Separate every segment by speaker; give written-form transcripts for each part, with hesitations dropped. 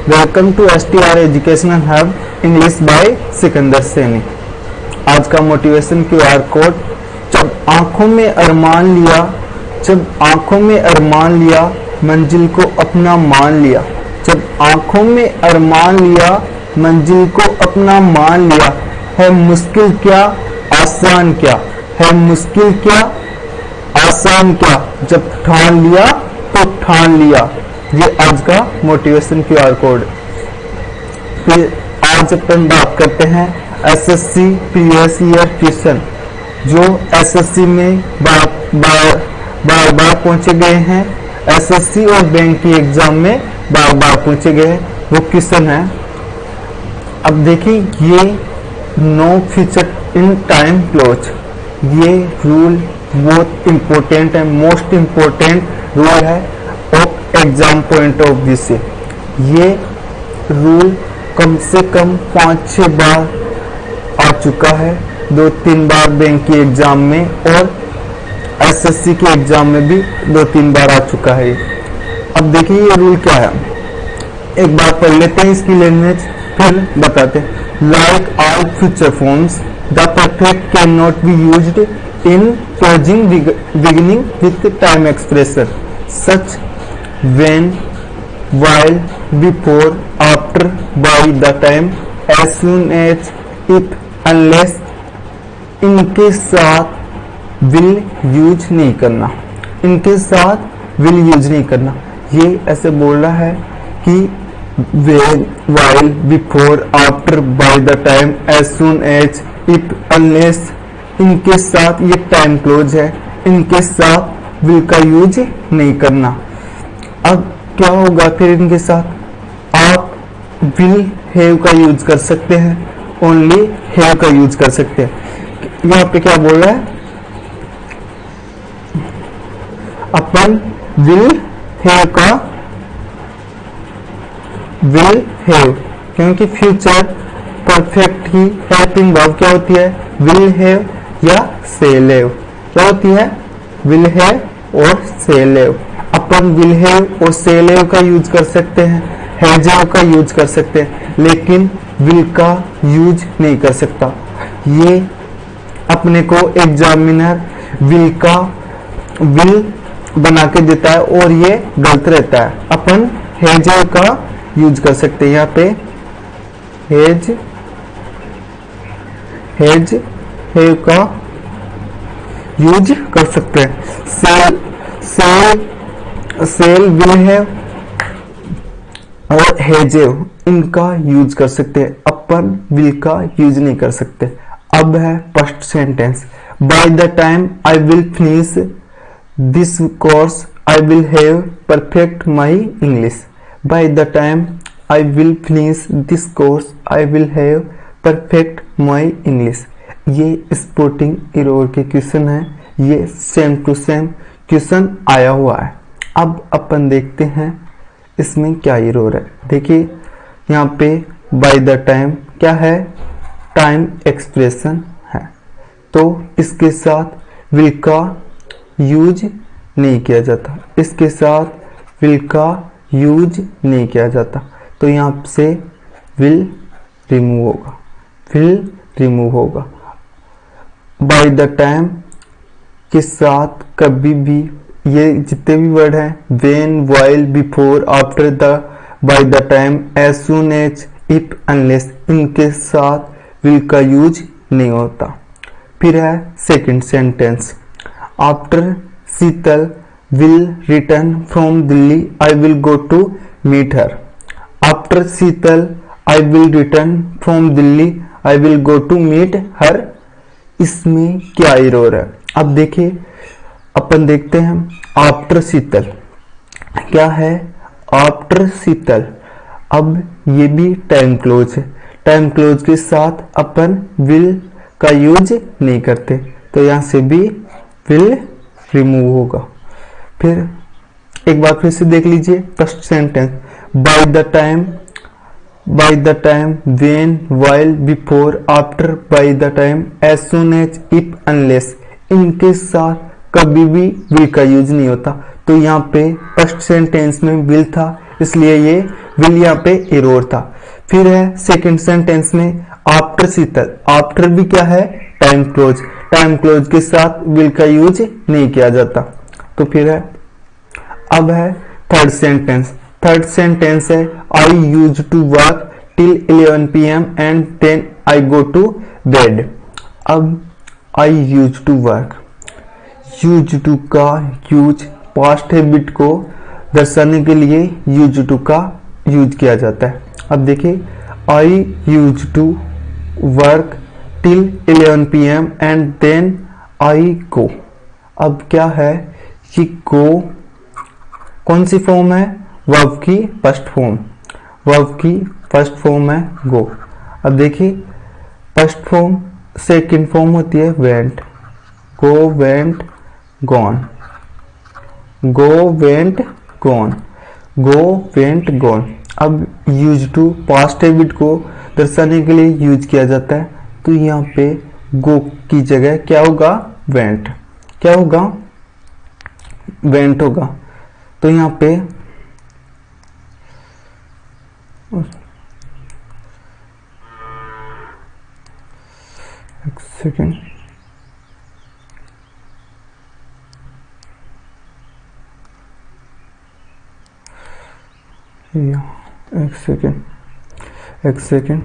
Speaker 1: Welcome to STR educational hub English by Sikandar Saini. आज का motivation QR code, जब आंखों में अरमान लिया मंजिल को अपना मान लिया। जब आंखों में अरमान लिया मंजिल को अपना मान लिया। है मुश्किल क्या आसान क्या, है मुश्किल क्या आसान क्या, जब ठान लिया तो ठान लिया। ये आज का मोटिवेशन QR कोड। फिर आज अपन बात करते हैं SSC प्रीवियस ईयर क्वेश्चन, जो SSC में बार पूछे गए हैं। SSC और बैंक की एग्जाम में बार पूछे गए हैं, वो क्वेश्चन है। अब देखिए, ये no future in time clause, ये रूल बहुत इंपॉर्टेंट है, मोस्ट इंपॉर्टेंट रूल है एग्जाम पॉइंट ऑफ व्यू से। ये रूल कम से कम 5-6 बार आ चुका है, 2-3 बार बैंक की एग्जाम में और SSC के एग्जाम में भी 2-3 बार आ चुका है। अब देखिए ये रूल क्या है, एक बार पढ़ लेते हैं इसकी लैंग्वेज, फिर बताते हैं। Like all future forms the perfect can not be used in closing beginning with time expression such when, while, before, after, by the time, as soon as, if, unless, इनके साथ will यूज नहीं करना, इनके साथ will use नहीं करना। ये ऐसे बोल रहा है कि when, while, before, after, by the time, as soon as, if, unless, इनके साथ ये टाइम क्लोज है, इनके साथ will का यूज नहीं करना। अब क्या होगा फिर इनके साथ, आप विल हैव का यूज कर सकते हैं, ओनली हैव का यूज कर सकते हैं। यहाँ पे क्या बोल रहा है, अपन विल हैव, क्योंकि फ्यूचर परफेक्ट की हेल्पिंग वर्ब क्या होती है, विल हैव या सेल हैव। क्या होती है, विल हैव और सेल हैव। अपन विल हैव और सेल हैव का यूज कर सकते हैं, हैज हैव का यूज कर सकते हैं, लेकिन विल का यूज नहीं कर सकता। ये अपने को एग्जामिनर विल बना के देता है और ये गलत रहता है। अपन हैज हैव का यूज कर सकते हैं, यहाँ पे हैज हैव का यूज कर सकते हैं। सेल विल हैव और हैज हैव इनका यूज कर सकते हैं, अपन विल का यूज नहीं कर सकते। अब है first sentence, by the time I will finish this course I will have perfect my English. Bye the time I will finish this course I will have perfect my English. ये sporting error के question है, ये same to same question आया हुआ है। अब अपन देखते हैं इसमें क्या इरोर है। देखिए यहाँ पे बाय द टाइम क्या है, टाइम एक्सप्रेशन है, तो इसके साथ विल का यूज नहीं किया जाता, इसके साथ विल का यूज नहीं किया जाता, तो यहाँ से विल रिमूव होगा। बाय द टाइम के साथ कभी भी ये जितने भी वर्ड हैं, when, while, before, after, the, by the time, as soon as, if, unless, इनके साथ विल का यूज नहीं होता। फिर है second sentence, after Sheetal will return from Delhi I will go to meet her. After Sheetal I will return from Delhi I will go to meet her. इसमें क्या error है, अब देखिए अपन देखते हैं। आफ्टर शीतल क्या है, आफ्टर शीतल, अब ये भी टाइम क्लोज है, टाइम क्लोज के साथ अपन विल का यूज नहीं करते, तो यहां से भी विल रिमूव होगा। फिर एक बार फिर से देख लीजिए first sentence, by the time, when, while, before, after, by the time, as soon as, if, unless, इनके साथ कभी भी विल का यूज नहीं होता। तो यहाँ पे फर्स्ट सेंटेंस में विल था, इसलिए ये विल यहाँ पे एरर था। फिर है सेकंड सेंटेंस में आफ्टर शीतल, आफ्टर भी क्या है, टाइम क्लोज, टाइम क्लोज के साथ विल का यूज नहीं किया जाता। तो फिर है, अब है थर्ड सेंटेंस, थर्ड सेंटेंस है I use to work till 11 PM and then I go to bed. अब I use to work, use to का यूज पास्ट हैबिट को दर्शाने के लिए यूज टू का यूज किया जाता है। अब देखिए I use to work till 11 PM and then I go. अब क्या है, ये गो कौन सी फॉर्म है, वर्ब की फर्स्ट फॉर्म, वर्ब की फर्स्ट फॉर्म है गो। अब देखिए फर्स्ट फॉर्म, सेकंड फॉर्म होती है went, go went gone, go went gone, go went gone. अब यूज टू पास्ट हैबिट को दर्शाने के लिए यूज किया जाता है, तो यहाँ पे गो की जगह क्या होगा, वेंट, क्या होगा, वेंट होगा। तो यहाँ पे एक सेकेंड, एक सेकेंड, एक सेकेंड,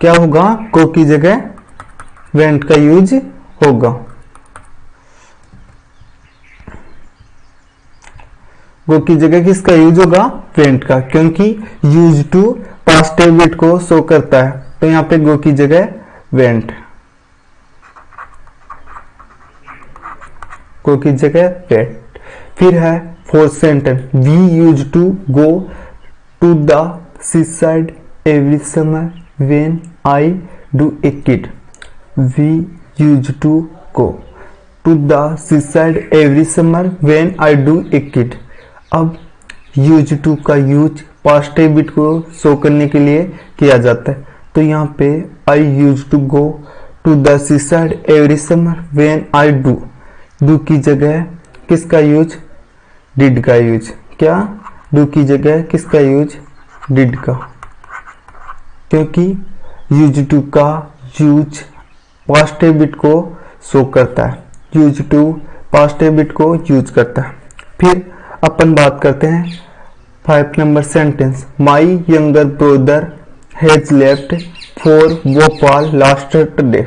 Speaker 1: क्या होगा, को की जगह वेंट का यूज होगा, गो की जगह किसका यूज होगा, वेंट का, क्योंकि यूज टू पास्ट हैबिट को शो करता है, तो यहाँ पे गो की जगह वेंट, गो की जगह वेंट। फिर है fourth sentence, we use to go to the seaside every summer when I do a kid. We use to go to the seaside every summer when I do a kid. अब use to का use past habit को show करने के लिए किया जाता है, तो यहाँ पे I use to go to the seaside every summer when I do, do की जगह किसका यूज, डिड का यूज, क्या, डू की जगह किसका यूज, डिड का, क्योंकि यूज टू का यूज पास्ट हैबिट को शो करता है, यूज टू पास्ट हैबिट को यूज करता है। फिर अपन बात करते हैं 5 number sentence, my younger brother has left for Bhopal last Saturday.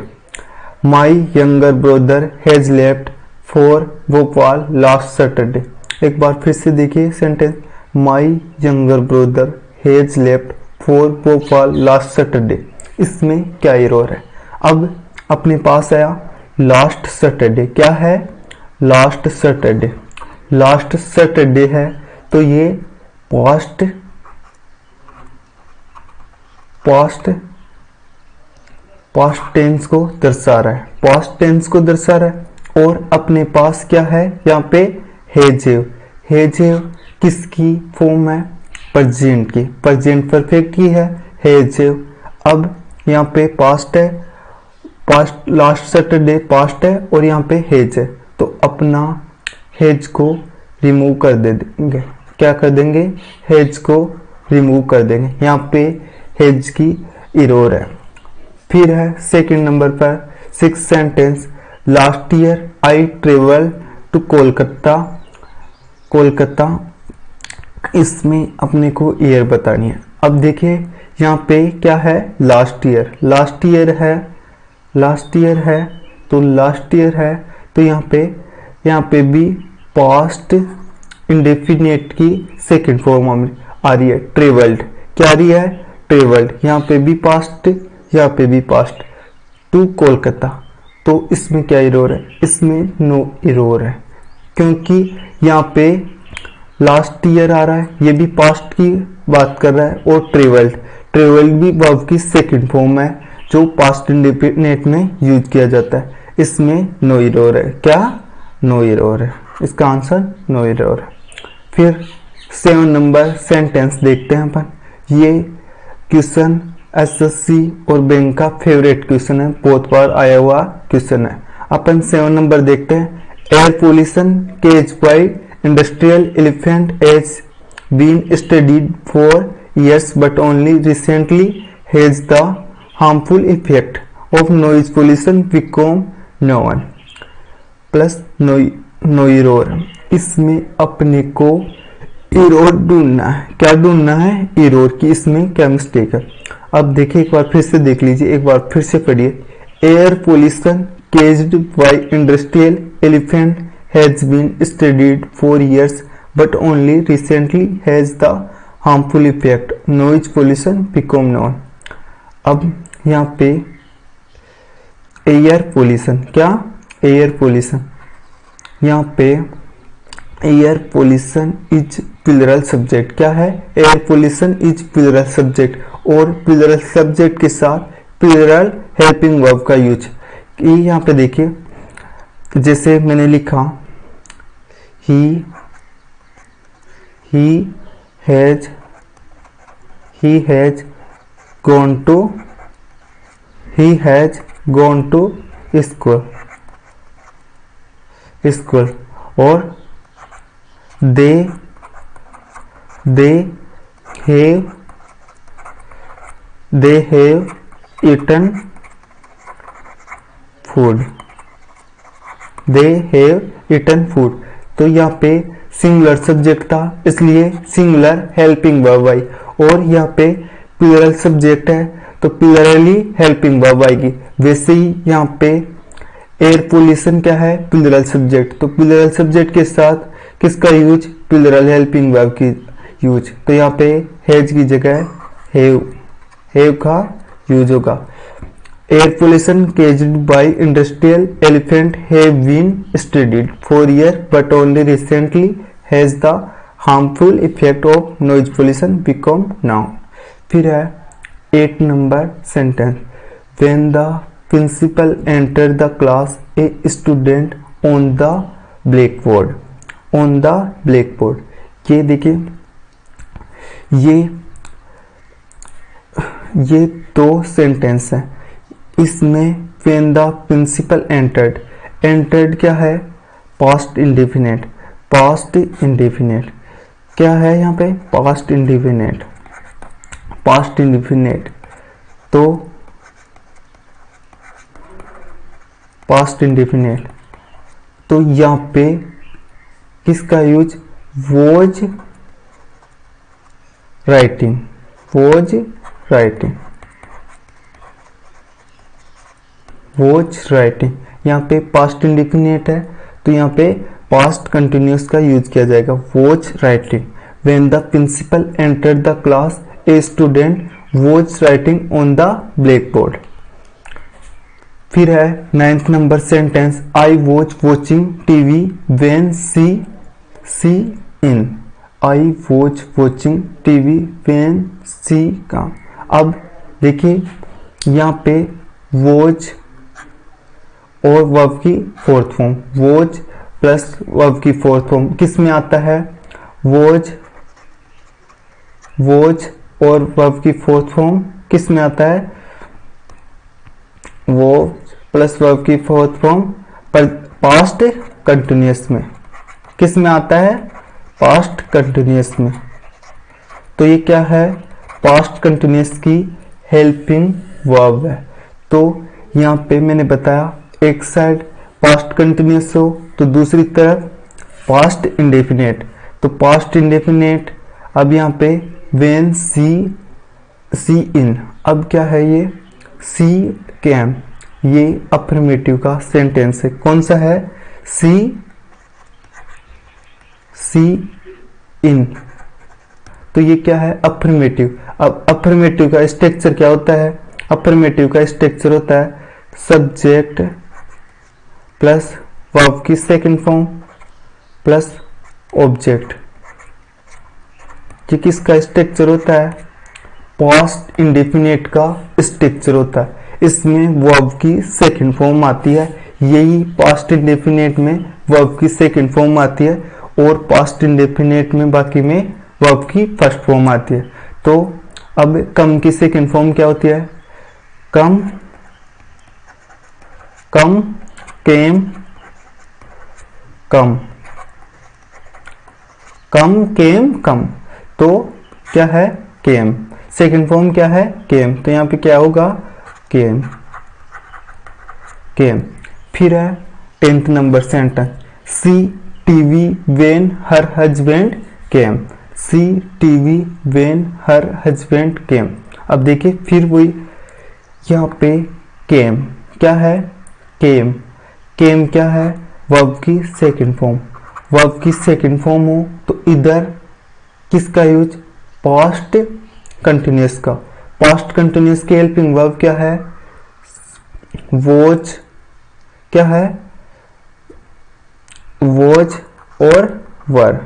Speaker 1: My younger brother has left for Bhopal last Saturday. एक बार फिर से देखिए sentence, my younger brother has left for Bhopal last Saturday, इसमें क्या एरर है। अब अपने पास आया लास्ट सैटरडे, क्या है, लास्ट सैटरडे, लास्ट सैटरडे है, तो ये पास्ट पास्ट पास्ट टेंस को दर्शा रहा है, पास्ट टेंस को दर्शा रहा है। और अपने पास क्या है, यहाँ पे हैजेव, हैजेव किसकी फॉर्म है, प्रेजेंट की, प्रेजेंट परफेक्ट की है हैजेव। अब यहाँ पे पास्ट है, पास्ट लास्ट सैटरडे पास्ट है और यहाँ पे हेज है, तो अपना हेज को रिमूव कर देंगे, क्या कर देंगे, हेज को रिमूव कर देंगे, यहाँ पे हेज की एरर है। फिर है सेकंड नंबर पर 6 sentence, last year I travel to Kolkata, Kolkata, इसमें अपने को ईयर बतानी है। अब देखिए यहाँ पे क्या है, लास्ट ईयर, लास्ट ईयर है, लास्ट ईयर है, तो लास्ट ईयर है, तो यहाँ पे भी पास्ट इंडेफिनिट की सेकंड फॉर्म आ रही है, ट्रेवल्ड, क्या आ रही है, ट्रेवल्ड, यहाँ पे भी पास्ट, यहाँ पे भी पास्ट, टू कोलकाता। तो इसमें क्या एरर है, इसमें नो एरर है, क्योंकि यहाँ पे लास्ट ईयर आ रहा है, ये भी पास्ट की बात कर रहा है, और ट्रेवल्ड, ट्रेवल्ड भी वर्ब की सेकंड फॉर्म है जो पास्ट इंडेफिनिट में यूज किया जाता है, इसमें नो एरर है, क्या, नो एरर है, इसका आंसर नो एरर है। फिर 7 नंबर सेंटेंस देखते हैं अपन। ये क्वेश्चन एसएससी और बैंक का फेवरेट क्वेश्चन है, बहुत बार आया हुआ क्वेश्चन है। अपन 7 नंबर देखते हैं। Air pollution caused by industrial elephant has been studied for years but only recently has the harmful effect of noise pollution become known। Plus नोइरोर, इसमें अपने को इरोर ढूंढना है। क्या ढूंढना है? इरोर की। इसमें क्या मिस्टेक है? अब देखिए, एक बार फिर से देख लीजिए, एक बार फिर से पढ़िए। Air pollution caused by industrial elephant has been studied for years but only recently has the harmful effect noise pollution become known. अब यहाँ पे एयर पोल्यूशन, क्या? Air pollution. यहाँ पे air pollution is plural subject. क्या है? Air pollution is plural subject, और plural subject के साथ प्लूरल हेल्पिंग वर्ब का यूज। यहाँ पे देखिए, जैसे मैंने लिखा ही has gone to school, और they have eaten food। तो यहाँ पे सिंगुलर सब्जेक्ट था, इसलिए सिंगुलर हेल्पिंग वर्ब आई, और यहाँ पे प्लूरल सब्जेक्ट है तो प्लूरली हेल्पिंग वर्ब आएगी। वैसे ही यहाँ पे एयर पोल्यूशन क्या है? प्लूरल सब्जेक्ट, तो प्लूरल सब्जेक्ट के साथ किसका यूज? प्लूरल हेल्पिंग वर्ब की यूज। तो यहाँ पे हैज की जगह हैव का यूज होगा। Air pollution caused by industrial elephant have been studied for year but only recently has the harmful effect of noise pollution become now. फिर है 8 number sentence. When the principal enter the class a student on the blackboard. ये देखिए, ये 2 sentence है। इसमें when the principal entered क्या है? Past indefinite. क्या है यहाँ पे? Past indefinite. तो पास्ट इंडेफिनेट, तो यहाँ पे किसका यूज? Was writing. यहाँ पे पास्ट इंडेफिनेट है, तो यहाँ पे पास्ट कंटिन्यूस का यूज किया जाएगा। Was writing. When the principal entered the class a student was writing on the blackboard. फिर है 9th number sentence. I was watching TV when she in. I was watching TV when she का। अब देखिए, यहाँ पे was और verb की fourth form, was plus verb की फोर्थ फॉर्म किस में आता है? वॉज और वर्ब की फोर्थ फॉर्म किस में आता है? वॉज प्लस वर्ब की फोर्थ फॉर्म पर पास्ट कंटिन्यूअस में। किस में आता है? पास्ट कंटिन्यूअस में। तो ये क्या है? पास्ट कंटिन्यूअस की हेल्पिंग वर्ब है। तो यहाँ पे मैंने बताया, एक साइड पास्ट कंटिन्यूअस हो तो दूसरी तरफ पास्ट इंडेफिनेट। तो पास्ट इंडेफिनेट, अब यहाँ पे व्हेन सी इन। अब क्या है ये? सी कैम। ये अफर्मेटिव का सेंटेंस है। कौन सा है? सी इन। तो ये क्या है? अफर्मेटिव। अब अफर्मेटिव का स्ट्रक्चर क्या होता है? अफर्मेटिव का स्ट्रक्चर होता है सब्जेक्ट प्लस वर्ब की सेकंड फॉर्म प्लस ऑब्जेक्ट। ये किसका स्ट्रक्चर होता है? पास्ट इंडेफिनेट का स्ट्रक्चर होता है। इसमें वर्ब की सेकंड फॉर्म आती है। यही पास्ट इंडेफिनेट में वर्ब की सेकंड फॉर्म आती है, और पास्ट इंडेफिनेट में बाकी में वर्ब की फर्स्ट फॉर्म आती है। तो अब कम की सेकंड फॉर्म क्या होती है? कम, कम, केम, कम, कम, केम, कम। तो क्या है? केम। सेकंड फॉर्म क्या है? केम। तो यहां पे क्या होगा? केम, केम। फिर है 10th number sentence, she TV when her husband came. She TV when her husband came. अब देखिए फिर वही यहाँ पे केम क्या है? केम। केम क्या है? वर्ब की सेकंड फॉर्म। वर्ब की सेकंड फॉर्म हो तो इधर किसका यूज? पास्ट कंटिन्यूअस का। पास्ट कंटिन्यूअस की हेल्पिंग वर्ब क्या है? वॉच। क्या है? वॉच और वर,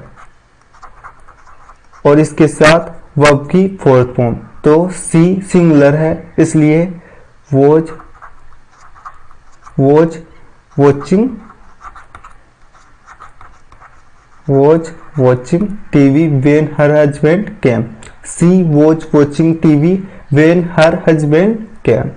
Speaker 1: और इसके साथ वर्ब की फोर्थ फॉर्म। तो सी सिंगुलर है इसलिए watch, watch, watching, watch watching TV when her husband came. She watch watching TV when her husband came.